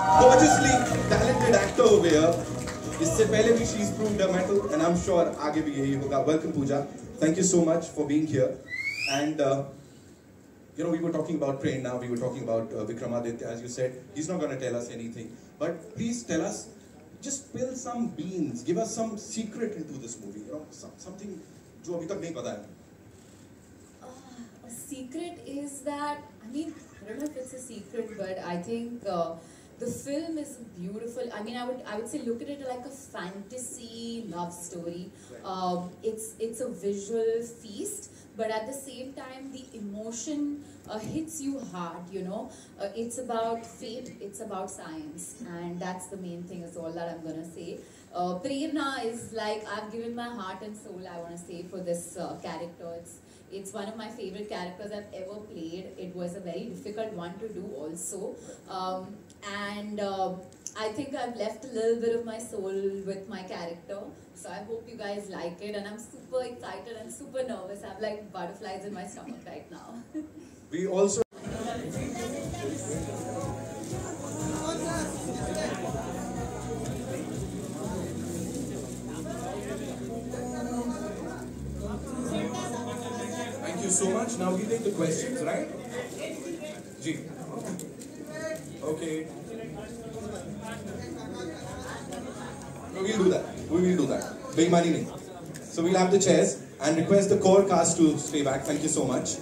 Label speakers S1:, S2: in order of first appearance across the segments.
S1: Gorgeously talented actor over here. इससे पहले भी she's proved her mettle, and I'm sure आगे भी यही होगा. Welcome Pooja. Thank you so much for being here. And you know, we were talking about Train now. We were talking about Vikramaditya. As you said, he's not going to tell us anything. But please tell us, just spill some beans. Give us some secret into this movie. You know, something जो अभी तक नहीं पता है.
S2: A secret is that, I mean, I don't know if it's a secret, but I think the film is beautiful. I mean, I would say look at it like a fantasy love story. It's a visual feast, but at the same time, the emotion hits you hard. You know, it's about fate, it's about science, and that's the main thing. Is all that I'm gonna say. Prerna is like, I've given my heart and soul, I want to say, for this character. It's one of my favorite characters I've ever played. It was a very difficult one to do also. And I think I've left a little bit of my soul with my character. So I hope you guys like it. And I'm super excited and super nervous. I have like butterflies in my stomach right now.
S1: We also... Thank you so much. Now we take the questions, right? Ji. Okay. No, we'll do that. We will do that. Beimani nahi. So we'll have the chairs and request the core cast to stay back. Thank you so much.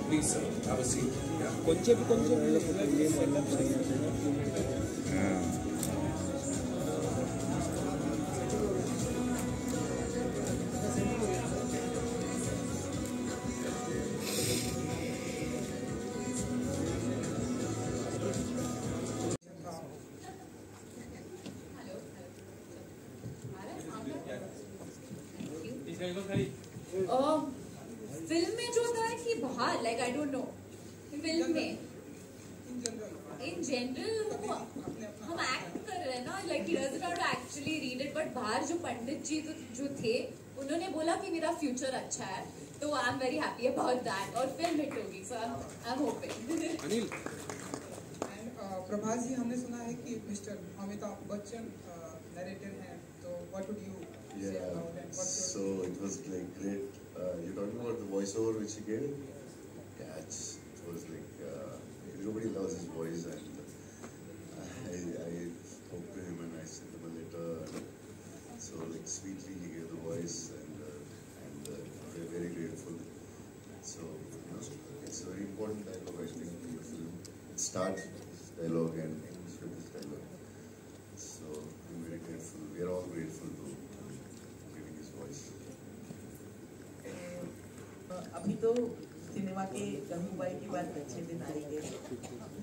S1: Please, sir, have a seat.
S2: Film में जो था कि बाहर, like I don't know, film में in general हम act कर रहे हैं ना, like he doesn't have to actually read it, but बाहर जो पंडित जी जो थे उन्होंने बोला कि मेरा फ्यूचर अच्छा है, तो I am very happy about that और फिल्म हिट होगी, so I am hoping.
S3: Anil Prabhas ji, हमने सुना है कि मिस्टर अमिताभ बच्चन नरेटर हैं, तो what would you say about that?
S4: So it was like great. You're talking about the voiceover which he gave? Yeah, it was like everybody loves his voice, and I spoke to him and I sent him a letter. So like sweetly he gave the voice, and we're very grateful. So you know, it's a very important dialogue I think in the film. It starts with dialogue and ends with this dialogue. So I'm very grateful. We are all grateful to giving his voice.
S5: अभी तो cinema के गंगूबाई की बात अच्छे दिन आएंगे,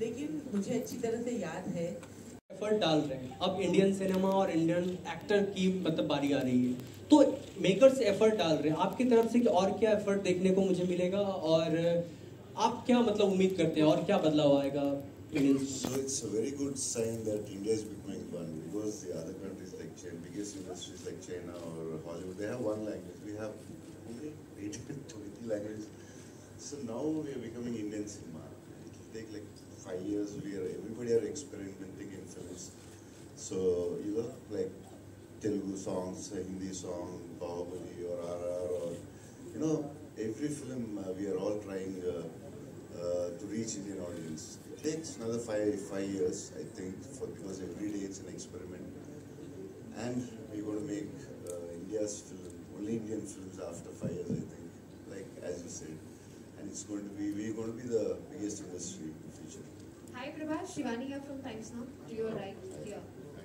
S5: लेकिन मुझे अच्छी तरह से याद है
S6: एफर्ट डाल रहे हैं. अब इंडियन सिनेमा और इंडियन एक्टर की मतलब बारी आ रही है, तो मेकर्स एफर्ट डाल रहे हैं. आपकी तरफ से और क्या एफर्ट देखने को मुझे मिलेगा, और आप क्या मतलब उम्मीद करते हैं और क्या बदलाव आएगा?
S4: So it's a very good sign that India is becoming one, because the other countries like China, biggest industries like China or Hollywood, they have one language. We have only 18-20 languages. So now we are becoming Indian cinema. It will take like 5 years. Everybody are experimenting in films. So you know, like Telugu songs, Hindi song, Bahubali or RR, or you know, every film we are all trying to reach Indian audience. It takes another 5 years, I think, because every day it's an experiment, and we're going to make India's film, only Indian films after 5 years, I think, like as you said, and we're going to be the biggest industry in the future.
S7: Hi Prabhas, Shivani here from Times Now. You are right here.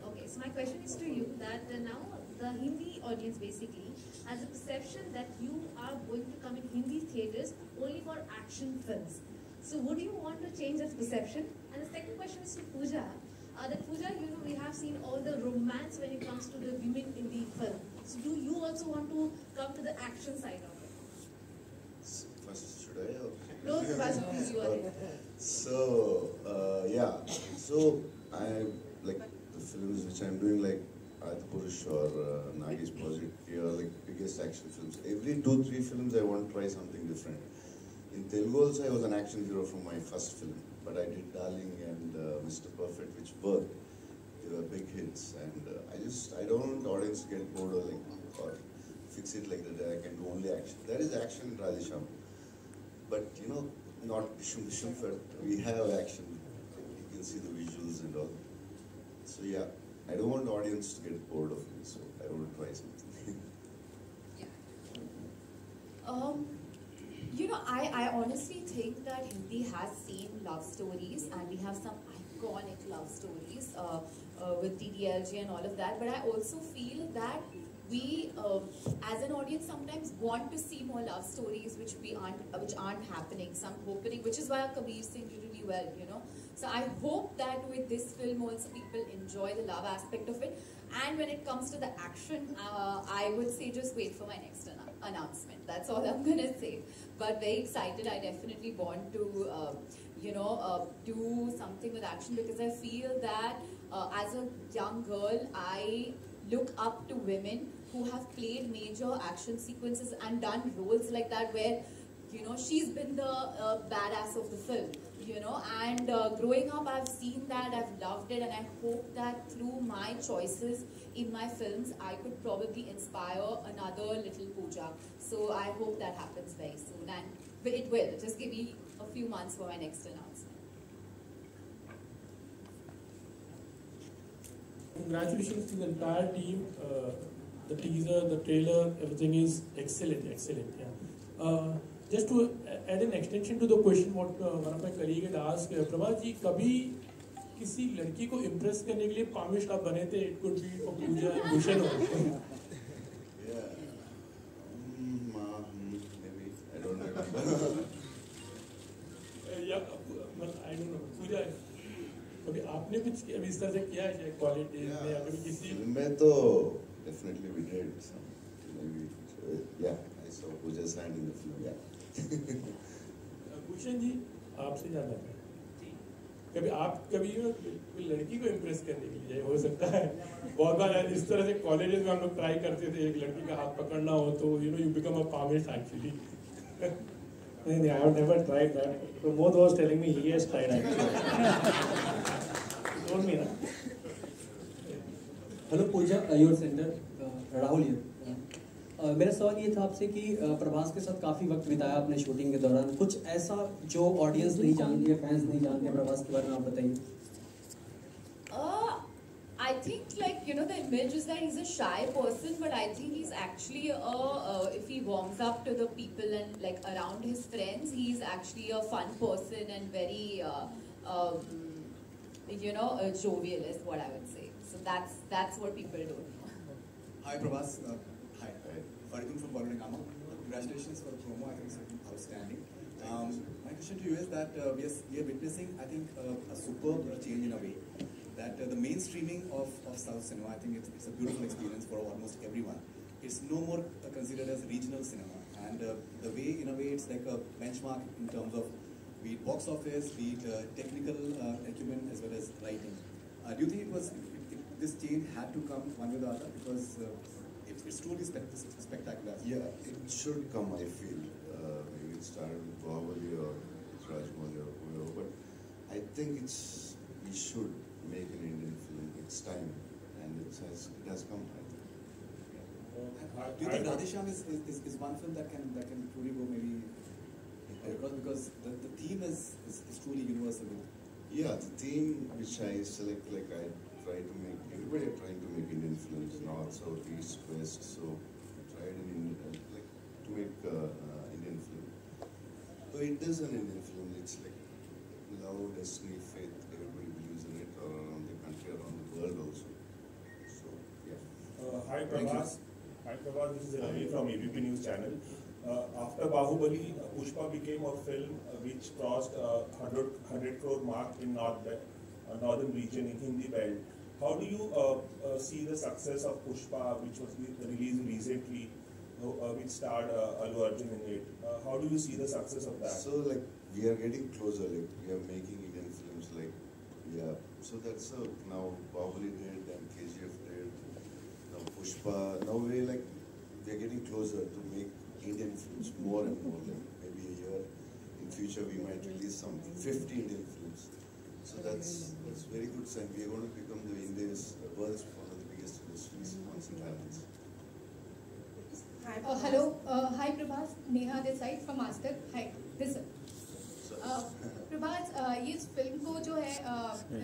S7: Okay, so my question is to you that now the Hindi audience basically has a perception that you are going to come in Hindi theatres only for action films. So would you want to change that perception? And the second question is to Pooja. That Pooja, you know, we have seen all the romance when it comes to the women in the film. So do you also want to come to the action side of it?
S4: First, should I? Okay.
S7: No, Prabhas, please, you are it.
S4: So, yeah. So, I like the films which I'm doing, like Radhe Purush or Nagi's project, they are like biggest action films. Every 2-3 films, I want to try something different. In Telugu also, I was an action hero from my first film, but I did Darling and Mr. Perfect, which worked. They were big hits, and I don't want the audience to get bored or fix it like that. I can do only action. There is action in Radhe Shyam, but you know, not dishum, but we have action. You can see the visuals and all. So yeah, I don't want the audience to get bored of me, so I want to try something.
S2: You know, I honestly think that Hindi has seen love stories, and we have some iconic love stories with DDLJ and all of that. But I also feel that we, as an audience, sometimes want to see more love stories which aren't happening. Some happening, which is why Kabir Singh did really well. You know, so I hope that with this film also people enjoy the love aspect of it. And when it comes to the action, I would say just wait for my next announcement. That's all I'm gonna say. But very excited. I definitely want to, do something with action, because I feel that as a young girl, I look up to women who have played major action sequences and done roles like that, where she's been the badass of the film. And growing up, I've seen that, I've loved it, and I hope that through my choices in my films, I could probably inspire another little Pooja. So I hope that happens very soon, and it will. Just give me a few months for my next announcement.
S8: Congratulations to the entire team. The teaser, the trailer, everything is excellent. Yeah. Just to add an extension to the question what one of my colleague had asked, Prabhas ji, कभी किसी लड़की को impress करने के लिए पामिश आप बने थे? It could be for Pooja and Bhushan also.
S4: Yeah. Maybe. I don't know.
S8: Yeah, I don't know. Pooja, कभी आपने कुछ अभी इस तरह से किया है क्वालिटी में या कभी किसी?
S4: मैं तो definitely we did some. Maybe. Yeah, I saw Pooja's hand in the film. Yeah.
S8: Bhushan ji, आपसे जाना है कभी आप कोई लड़की को इम्प्रेस करने के लिए हो सकता है बहुत बार इस तरह से कॉलेजेस में हम लोग ट्राई करते थे एक लड़की का हाथ पकड़ना हो तो you become a palmist actually
S9: नहीं I have never tried that Pramod was telling me he has tried actually told me ना
S6: hello Pooja your centre Rahul here मेरा सवाल ये था आपसे कि प्रभास के साथ काफ़ी वक्त बिताया आपने शूटिंग के दौरान कुछ ऐसा जो ऑडियंस नहीं जानती है फैंस नहीं जानते प्रभास के बारे में आप बताइए
S2: I think the image is that he's a shy person, but I think he's actually if he warms up to the people and around his friends, he's actually a fun person and very jovial is what I would say. So that's what people don't know.
S10: Hi Prabhas. Hi. Faridun from Bollycheck. Congratulations for the promo. I think it's outstanding. My question to you is that we are witnessing, I think, a superb change in a way. That the mainstreaming of South cinema, I think it's a beautiful experience for almost everyone. It's no more considered as regional cinema, and the way, in a way, it's like a benchmark in terms of be it box office, be it technical acumen as well as writing. Do you think this change had to come one way or the other, because it's truly spectacular?
S4: Yeah, it should come, I feel. Maybe it started with Bahubali or Rajmouli or whoever, but I think we should make an Indian film. It's time, and it has come. I think.
S10: Do you think Radhe Shyam is one film that can truly go maybe because the theme is truly universal?
S4: Yeah, the theme which I select, I try to make. Everybody are trying to make Indian films, north, south, east, west. So I tried to make Indian film. So it is an Indian film. It's like love, destiny, faith. Everybody believes in it, around the country, around the world also. So yeah.
S11: Hi Prabhas. Hi Prabhas. This is Ravi from ABP News Channel. After Bahubali, Pushpa became a film which crossed 100 crore mark in northern region in Hindi belt. How do you see the success of Pushpa, which was released recently? which starred Allu Arjun in it. How do you see the success of that?
S4: So like we are getting closer. Like we are making Indian films. Like yeah. So that's now Bahubali did, then KGF did, now Pushpa. Now we are getting closer to make Indian films more and more. Like maybe a year in future we might release some 50 Indian films. So that's very good sign. We are going to become the India's world's one of the biggest industries once it happens.
S12: Hello, hi Prabhas, Neha this side from Master. Hi, this sir. Prabhas इस film को जो है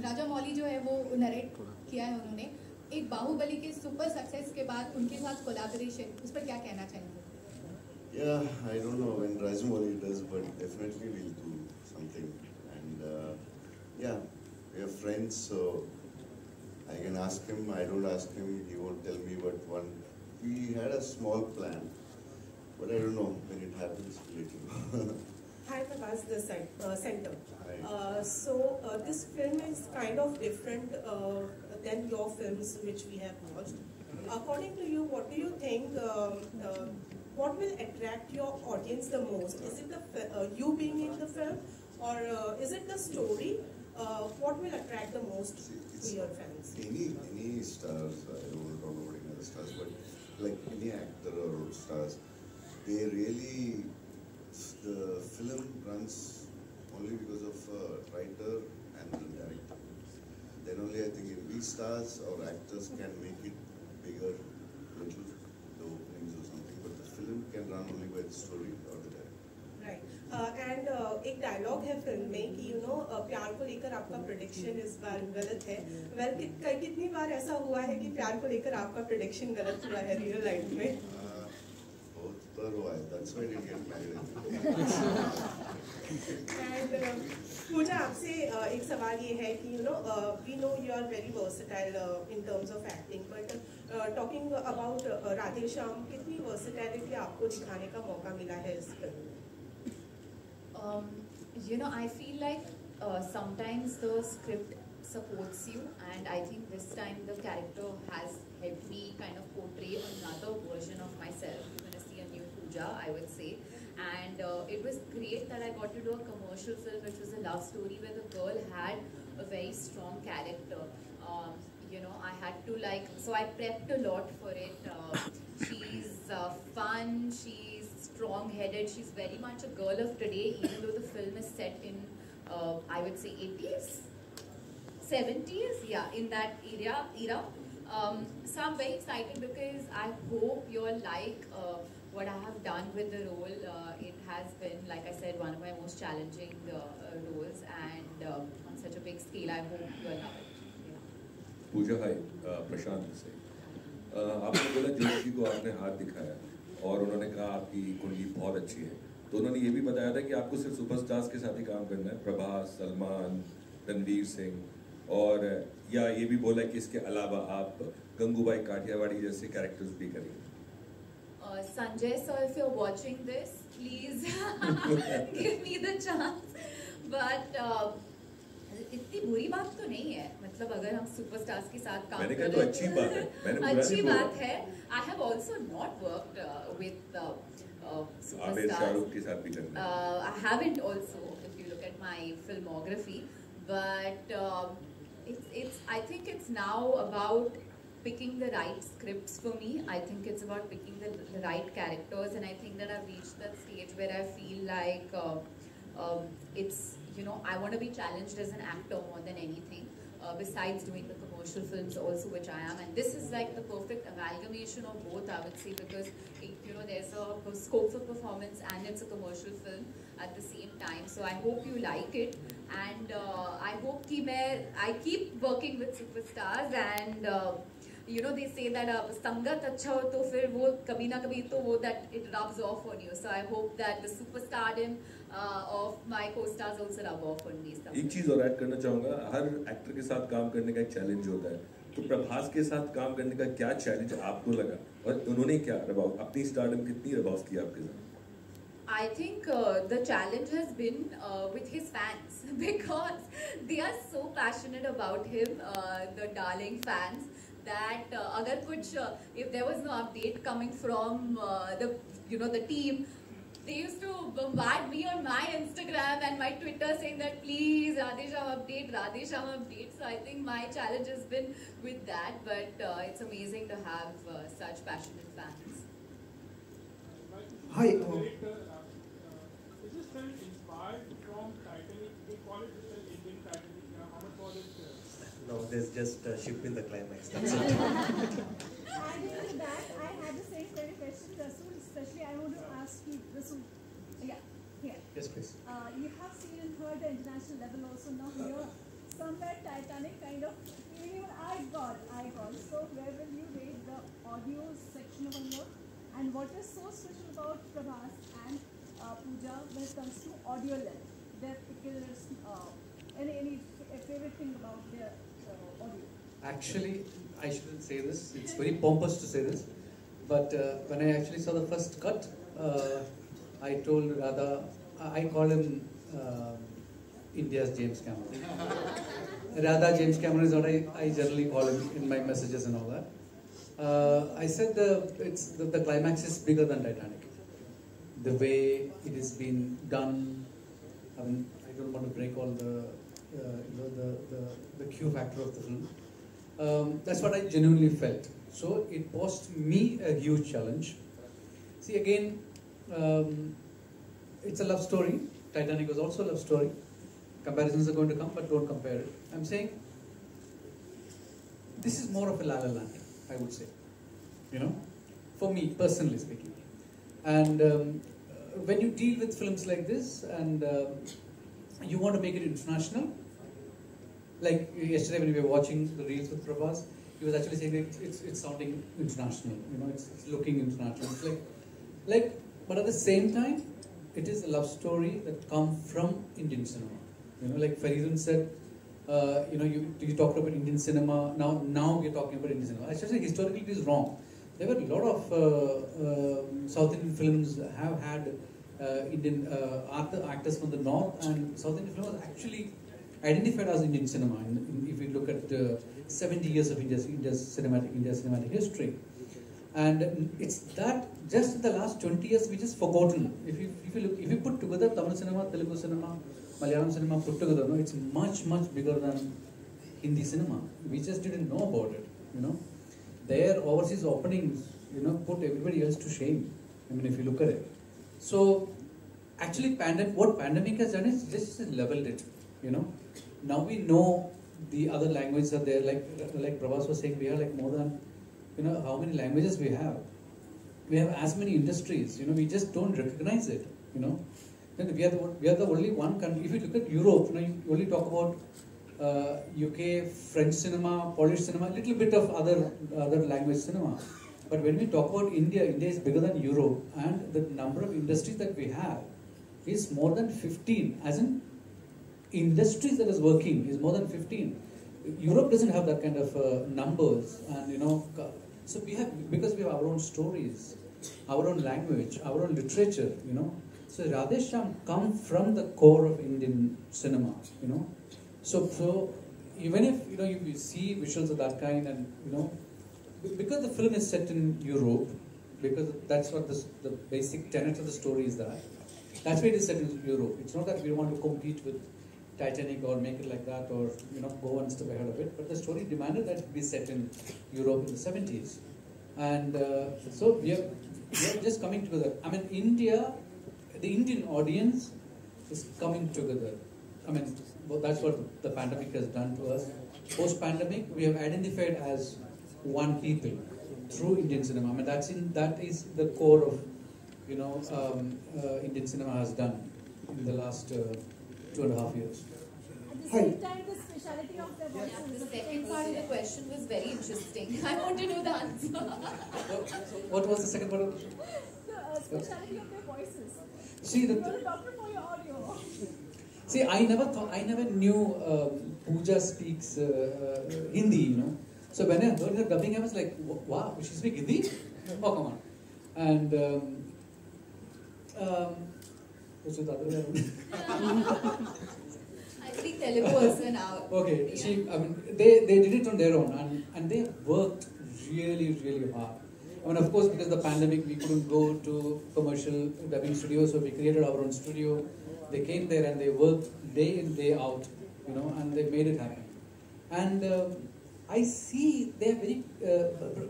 S12: राजा मौली जो है वो narrate किया है उन्होंने एक बाहुबली के सुपर सक्सेस के बाद उनके साथ कोलैबोरेशन उस पर क्या कहना चाहेंगे?
S4: Yeah, I don't know when Rajamouli does, but definitely we'll do something. And yeah, we are friends, so I can ask him. I don't ask him; he won't tell me. But we had a small plan, but I don't know when it happens. We'll let you know.
S13: Hi, Prabhas, this side, center. So this film is kind of different than your films which we have watched. According to you, what do you think? What will attract your audience the most? Is it the you being in the film, or is it the story? What will attract the most to your fans?
S4: Any stars, I don't talk about any other stars, but like any actor or stars, they really. The film runs only because of writer and the director. Then only I think we stars or actors can make it bigger, little, the openings or something. But the film can run only by the story or the director.
S13: Right. And एक dialogue है film में कि प्यार को लेकर आपका prediction इस बार गलत है. Well, कितनी बार ऐसा हुआ है कि प्यार को लेकर आपका प्रेडिक्शन गलत हुआ है रियल लाइफ में?
S4: That's why I didn't get married.
S13: And Pooja, आपसे एक सवाल ये है कि we know you are very versatile in terms of acting, but talking about Radhe Shyam, कितनी versatility आपको दिखाने का मौका मिला है इस फिल्म में?
S2: I feel like sometimes the script supports you, and I think this time the character has helped me kind of portray another version of myself. You're going to see a new Pooja, I would say. And it was great that I got to do a commercial film which was a love story where the girl had a very strong character. I had to so I prepped a lot for it. She's fun, she's strong-headed, she's very much a girl of today, even though the film is set in, I would say, 80s, 70s, yeah, in that era. So I'm very excited because I hope you'll like what I have done with the role. It has been, like I said, one of my most challenging roles, and on such a big scale. I hope you'll love it.
S14: पूजा हाय, प्रशांत से आपने बोला जोशी को आपने हाथ दिखाया और उन्होंने कहा आपकी कुंडली बहुत अच्छी है, तो उन्होंने ये भी बताया था कि आपको सिर्फ सुपरस्टार्स के साथ ही काम करना है, प्रभास, सलमान, रणवीर सिंह, और या ये भी बोला कि इसके अलावा आप गंगूबाई काठियावाड़ी जैसे कैरेक्टर्स भी करेंगे.
S2: Sanjay sir, if you're watching this, please give me the chance. But इतनी बुरी बात तो नहीं है, मतलब अगर हम सुपरस्टार्स के साथ काम
S14: मैंने कहा तो अच्छी बात है,
S2: अच्छी बात है. I have also not worked with superstars.
S14: के साथ भी करना.
S2: I haven't also, if you look at my filmography, but I think it's now about picking the right scripts for me. I think it's about picking the right characters, and I think that I've reached that stage where I feel like it's, I want to be challenged as an actor more than anything, besides doing the commercial films also, which I am. And this is like the perfect amalgamation of both, I would say, because there's a scope for performance and it's a commercial film at the same time. So I hope you like it, and I hope I keep working with superstars, and they say that sangat acha ho to fir wo kabhi na kabhi to wo that it rubs off on you. So I hope that the superstardom of my co-stars also rub off on me.
S14: एक चीज और add करना चाहूँगा, हर actor के साथ काम करने का एक चैलेंज होता है, तो प्रभास के साथ काम करने का क्या चैलेंज आपको लगा और उन्होंने क्या अपनी स्टारडम कितनी रिवाज की आपके साथ?
S2: I think the challenge has been with his fans, because they are so passionate about him, the darling fans, that if there was no update coming from the team, they used to bombard me on my Instagram and my Twitter saying that please Radhe Shyam update, Radhe Shyam update. So I think my challenge has been with that, but it's amazing to have such passionate fans.
S15: Hi.
S8: Is this film inspired from Titanic? They call it the Indian Titanic. How much was it?
S15: No, there's just a ship in the climax. That's it.
S16: Adding to that, I had the same kind of question, Rasool. Especially, I want to ask you, Rasool. Yeah, here.
S15: Yes, please.
S16: You have seen and heard the international level also. Now here, somewhere Titanic kind of, even I got. So where will you rate the audio section of your? And what is so special about Prabhas and Pooja when it comes to audio level? Their particular, any favorite thing about their audio?
S17: Actually, I shouldn't say this. It's very pompous to say this. But when I actually saw the first cut, I told Radha, I call him India's James Cameron. Radha James Cameron is what I generally call him in my messages and all that. I said the climax is bigger than Titanic. The way it has been done, I mean, I don't want to break all the Q factor of the film. That's what I genuinely felt. So it posed me a huge challenge. See, again, it's a love story. Titanic was also a love story. Comparisons are going to come, but don't compare it. I'm saying this is more of a La La Land, I would say. For me, personally speaking. And when you deal with films like this and you want to make it international, like yesterday when we were watching the reels with Prabhas, he was actually saying that it's sounding international, it's looking international. It's like, but at the same time, it is a love story that comes from Indian cinema. Like Faridun said, you talked about Indian cinema. Now we're talking about Indian cinema. Actually, historically, it is wrong. There were a lot of South Indian films have had Indian actors from the north, and South Indian film was actually identified as Indian cinema. If you look at 70 years of India's cinematic history, and it's that just in the last 20 years we just forgotten. If you put together Tamil cinema, Telugu cinema, Malayalam cinema put together, it's much bigger than Hindi cinema. We just didn't know about it. Their overseas openings, put everybody else to shame. I mean, if you look at it. So, actually, what pandemic has done is just leveled it. Now we know the other languages are there. Like Prabhas was saying, we have like more than, how many languages we have. We have as many industries. We just don't recognize it. Then we are the only one country. If you look at Europe, you only talk about UK, French cinema, Polish cinema, a little bit of other language cinema. But when we talk about India is bigger than Europe, and the number of industries that we have is more than 15. As in, industries that is working is more than 15. Europe doesn't have that kind of numbers, and so we have, because we have our own stories, our own language, our own literature. So Radhe Shyam come from the core of Indian cinema. So even if you see visuals of that kind, and because the film is set in Europe, because that's what the basic tenet of the story is, that's why it is set in Europe. It's not that we want to compete with Titanic or make it like that, or go one step ahead of it, but the story demanded that it be set in Europe in the 70s. And so we are just coming together. I mean, the Indian audience is coming together. I mean, that's what the pandemic has done to us. Post-pandemic, we have identified as one people through Indian cinema. I mean, that is the core of Indian cinema has done in the last 2.5 years.
S16: At the same time, the speciality of their voices.
S2: Yeah, the second part of the question was very interesting. I want to know the answer.
S17: What was the second part of the question?
S16: The speciality of their voices.
S17: See,
S16: you are a doctor for your audio.
S17: See, I never knew Pooja speaks Hindi, So when I heard her dubbing, I was like, wow, she speaks Hindi? Oh, come on. And what's the other way around?
S2: I speak Telugu also now.
S17: Okay,
S2: Yeah.
S17: I mean, they did it on their own, and they worked really hard. I mean, of course, because of the pandemic, we couldn't go to commercial dubbing studios, so we created our own studio. They came there and they worked day in, day out, you know, and they made it happen. And I see they're very,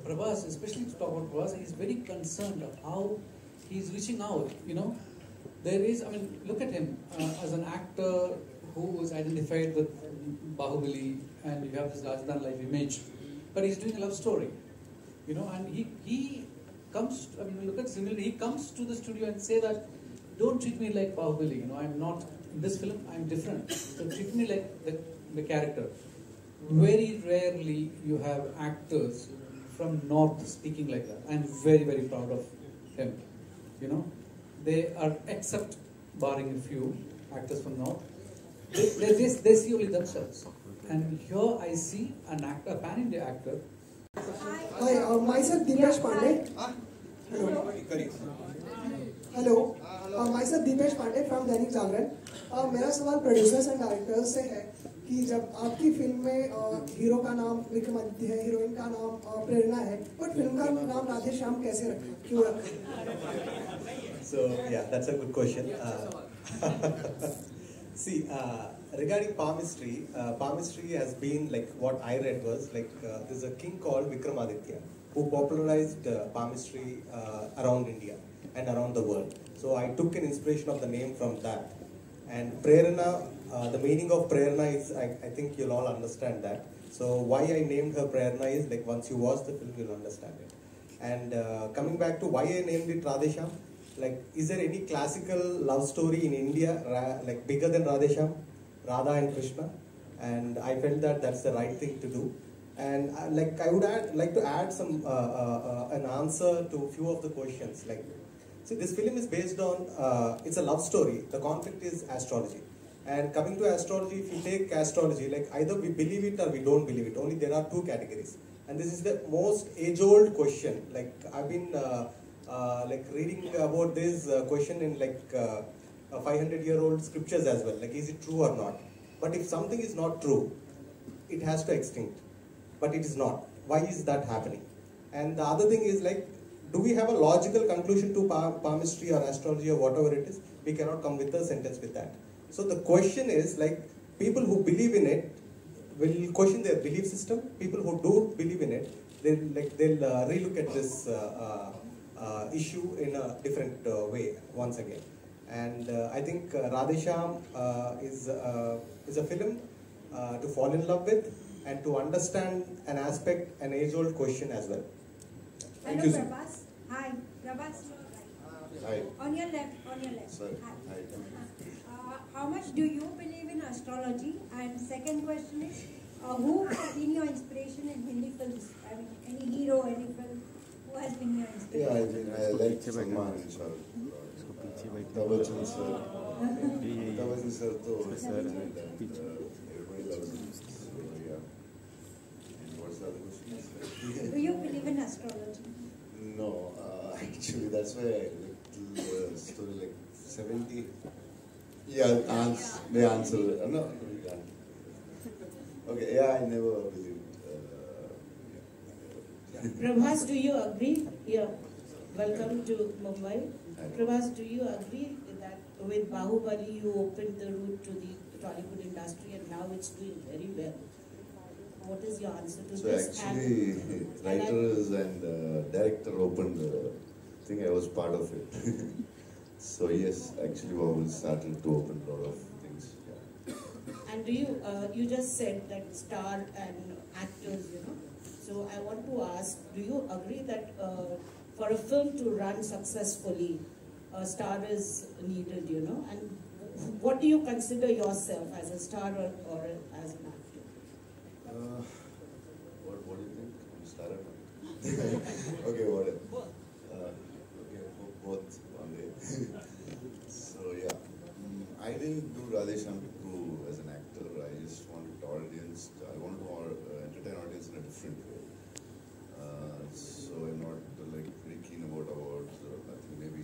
S17: Prabhas, especially to talk about Prabhas, he's very concerned of how he's reaching out, you know. There is, I mean, look at him as an actor who was identified with Bahubali, and you have this larger than life image, but he's doing a love story, you know, and he comes, I mean, look at similarly, he comes to the studio and say that, don't treat me like Bahubali, you know, I'm not, in this film, I'm different, so treat me like the character. Very rarely you have actors from North speaking like that. I'm very proud of him, you know. They are, except barring a few actors from North, they see only themselves. And here I see an actor, a pan-India actor.
S18: Hi, myself Dipesh Pandey. Hello. Myself Dipesh Pandey from Dainik Jagran. मेरा सवाल producers and directors से है कि जब आपकी film में hero का नाम विक्रमादित्य है, हीरोइन का नाम प्रेरणा है, बट फिल्म का नाम राधे श्याम कैसे रखा, क्यों रखा?
S15: So yeah, that's a good question. See, regarding palmistry, palmistry has been like what I read was like there's a king called Vikramaditya who popularized palmistry around India and around the world. So I took an inspiration of the name from that. And Prerana, the meaning of Prerana is, I think you'll all understand that. So why I named her Prerana is like once you watch the film, you'll understand it. And coming back to why I named it Radhe Shyam, like is there any classical love story in India like bigger than Radhe Shyam, Radha and Krishna? And I felt that that's the right thing to do. And like I would like to add some an answer to a few of the questions. Like, see, this film is based on it's a love story. The conflict is astrology. And coming to astrology, if you take astrology, like either we believe it or we don't believe it. Only there are two categories. And this is the most age-old question. Like I've been like reading about this question in like 500-year-old scriptures as well. Like, is it true or not? But if something is not true, it has to extinct. But it is not. Why is that happening? And the other thing is like, do we have a logical conclusion to palmistry or astrology or whatever it is? We cannot come with a sentence with that. So the question is like, people who believe in it will question their belief system. People who don't believe in it, they'll relook at this issue in a different way once again. And I think Radhe Shyam is a film to fall in love with and to understand an aspect, an age-old question as well.
S19: Hello, Prabhas. Hi, Prabhas.
S4: Hi.
S19: On your left.
S4: Sorry.
S19: Hi. How much do you believe in astrology? And second question is, who has been your inspiration in Hindi films? I mean, any hero, any film, who has been your inspiration?
S4: Yeah, I think I like Salman and Shah. Amitabh sir. Amitabh sir, everybody loves him. So yeah. And what's the other question?
S19: Do you believe in astrology?
S4: No, actually that's why I like the story like 70. Yeah, the answer. No, yeah. Okay, yeah, I never believed.
S13: Prabhas, do you agree? Yeah. Welcome to Mumbai. Prabhas, do you agree that with Bahubali you opened the route to the Tollywood industry and now it's doing very well? What is your answer to
S4: So
S13: this?
S4: actually, writers and director opened the thing. I was part of it. So yes, actually, we started to open a lot of things. Yeah.
S13: And do you, you just said that star and actors, you know. So I want to ask, do you agree that for a film to run successfully, a star is needed, you know? And what do you consider yourself as a star or as an actor?
S4: What do you think? I'm star or not? Okay, whatever. Okay, both one day. So yeah, I didn't do Radhe Shyam as an actor. I just wanted audience. I wanted to entertain audience in a different way. So I'm not like very keen about awards. I think maybe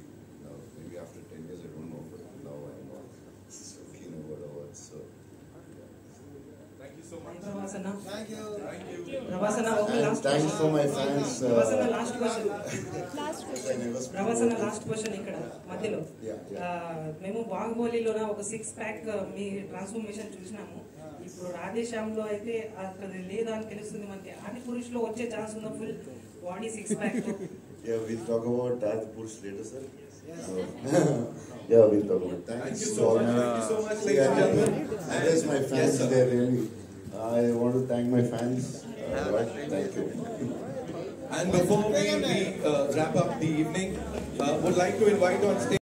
S4: maybe after 10 years I don't know, but now I'm not so keen about awards. So
S20: Anna. Thank you. Brabhas Anna, okay, last
S4: Thanks
S20: question.
S4: for my fans.
S20: Brabhas Anna, last question. Brabhas Anna, last question ఇక్కడ మధ్యలో. మేము బాహుబలిలోన ఒక 6 pack మీ transformation చూసినాము. ఇప్పుడు రాధే శ్యామ్ లో అయితే అక్కడ లేదా అని తెలుస్తుంది మనకి. ఆది పురుష్ లో వచ్చే ఛాన్స్ ఉందా full body 6 pack?
S4: Yeah, we'll talk about Radhe Purush later, sir. Yeah, we'll talk about it. Thanks to all.
S1: Thank you so much, ladies and gentlemen.
S4: And there's my fans there, really. I want to thank my fans. Thank you.
S1: And before we wrap up the evening, would like to invite on stage